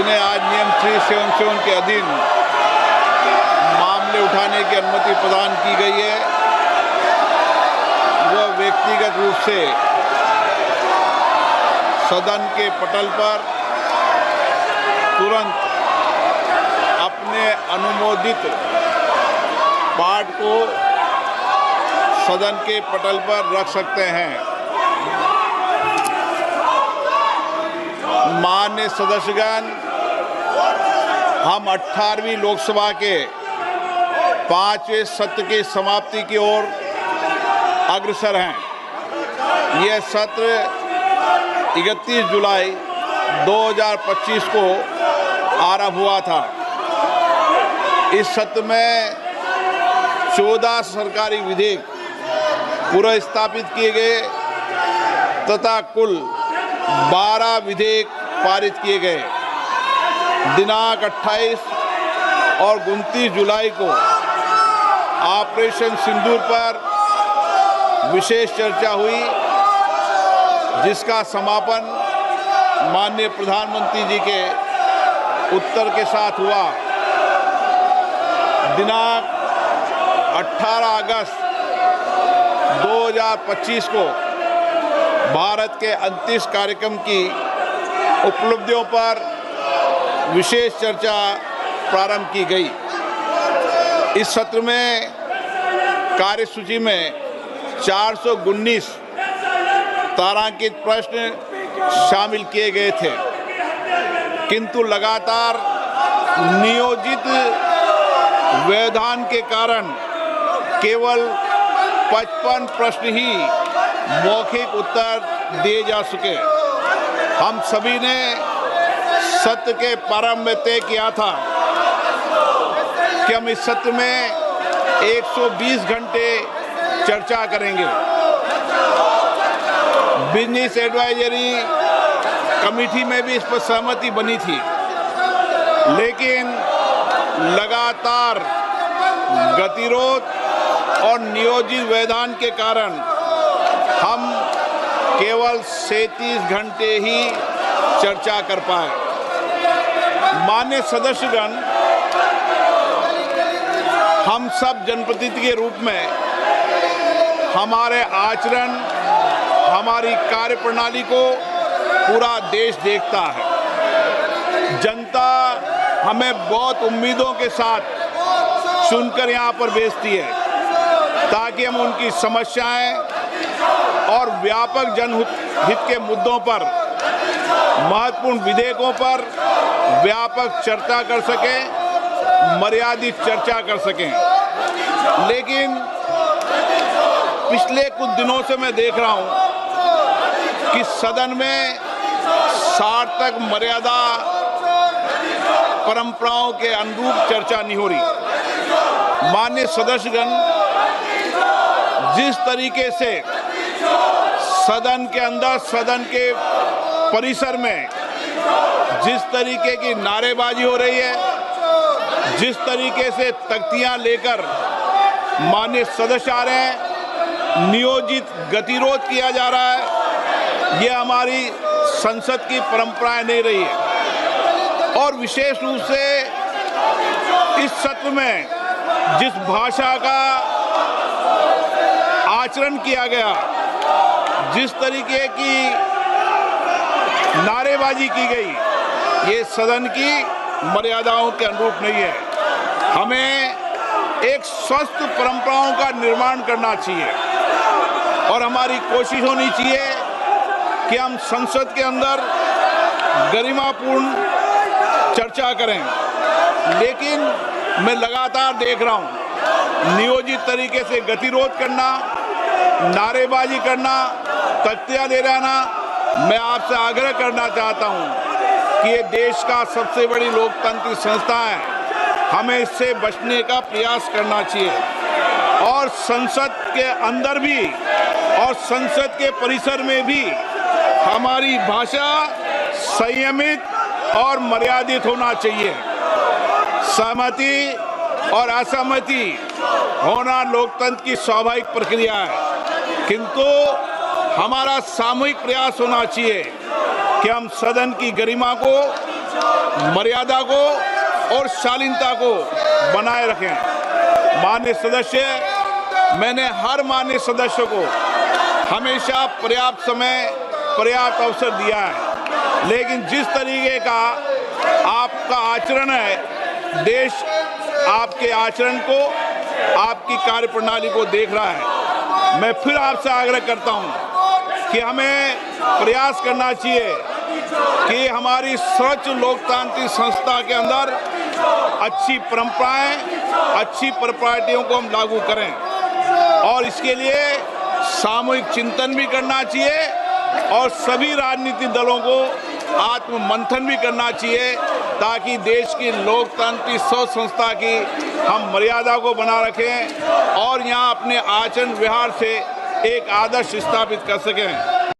जिन्हें आज नियम 377 के अधीन मामले उठाने की अनुमति प्रदान की गई है, वह व्यक्तिगत रूप से सदन के पटल पर तुरंत अपने अनुमोदित पाठ को सदन के पटल पर रख सकते हैं। माननीय सदस्यगण, हम 18वीं लोकसभा के 5वें सत्र की समाप्ति की ओर अग्रसर हैं। यह सत्र 31 जुलाई 2025 को आरंभ हुआ था। इस सत्र में 14 सरकारी विधेयक पुनर्स्थापित किए गए तथा कुल 12 विधेयक पारित किए गए। दिनांक 28 और 29 जुलाई को ऑपरेशन सिंदूर पर विशेष चर्चा हुई, जिसका समापन माननीय प्रधानमंत्री जी के उत्तर के साथ हुआ। दिनांक 18 अगस्त 2025 को भारत के अंतरिक्ष कार्यक्रम की उपलब्धियों पर विशेष चर्चा प्रारंभ की गई। इस सत्र में कार्यसूची में 419 तारांकित प्रश्न शामिल किए गए थे, किंतु लगातार नियोजित व्यवधान के कारण केवल 55 प्रश्न ही मौखिक उत्तर दिए जा सके। हम सभी ने सत्र के प्रारंभ में तय किया था कि हम इस सत्र में 120 घंटे चर्चा करेंगे। बिजनेस एडवाइजरी कमेटी में भी इस पर सहमति बनी थी, लेकिन लगातार गतिरोध और नियोजित व्यवधान के कारण हम केवल 37 घंटे ही चर्चा कर पाए। माननीय सदस्यगण, हम सब जनप्रतिनिधि के रूप में हमारे आचरण, हमारी कार्यप्रणाली को पूरा देश देखता है। जनता हमें बहुत उम्मीदों के साथ चुनकर यहाँ पर भेजती है ताकि हम उनकी समस्याएं और व्यापक जनहित के मुद्दों पर, महत्वपूर्ण विधेयकों पर व्यापक चर्चा कर सकें, मर्यादित चर्चा कर सकें। लेकिन पिछले कुछ दिनों से मैं देख रहा हूं कि सदन में सार्थक मर्यादा परंपराओं के अनुरूप चर्चा नहीं हो रही। माननीय सदस्यगण, जिस तरीके से सदन के अंदर, सदन के परिसर में जिस तरीके की नारेबाजी हो रही है, जिस तरीके से तख्तियां लेकर माननीय सदस्य आ रहे हैं, नियोजित गतिरोध किया जा रहा है, ये हमारी संसद की परंपराएं नहीं रही है। और विशेष रूप से इस सत्र में जिस भाषा का आचरण किया गया, जिस तरीके की नारेबाजी की गई, ये सदन की मर्यादाओं के अनुरूप नहीं है। हमें एक स्वस्थ परंपराओं का निर्माण करना चाहिए और हमारी कोशिश होनी चाहिए कि हम संसद के अंदर गरिमापूर्ण चर्चा करें। लेकिन मैं लगातार देख रहा हूं नियोजित तरीके से गतिरोध करना, नारेबाजी करना, तख्तियां दे रहना। मैं आपसे आग्रह करना चाहता हूं कि ये देश का सबसे बड़ी लोकतांत्रिक संस्था है, हमें इससे बचने का प्रयास करना चाहिए। और संसद के अंदर भी और संसद के परिसर में भी हमारी भाषा संयमित और मर्यादित होना चाहिए। सहमति और असहमति होना लोकतंत्र की स्वाभाविक प्रक्रिया है, किंतु हमारा सामूहिक प्रयास होना चाहिए कि हम सदन की गरिमा को मर्यादा को और शालीनता को बनाए रखें। माननीय सदस्य, मैंने हर माननीय सदस्य को हमेशा पर्याप्त समय, पर्याप्त अवसर दिया है, लेकिन जिस तरीके का आपका आचरण है, देश आपके आचरण को, आपकी कार्यप्रणाली को देख रहा है। मैं फिर आपसे आग्रह करता हूं कि हमें प्रयास करना चाहिए कि हमारी स्वच्छ लोकतांत्रिक संस्था के अंदर अच्छी परंपराएं, अच्छी प्रॉपर्टियों को हम लागू करें और इसके लिए सामूहिक चिंतन भी करना चाहिए और सभी राजनीतिक दलों को आत्ममंथन भी करना चाहिए ताकि देश की लोकतांत्रिक स्वच्छ संस्था की हम मर्यादा को बना रखें और यहाँ अपने आचरण व्यवहार से एक आदर्श स्थापित कर सकें।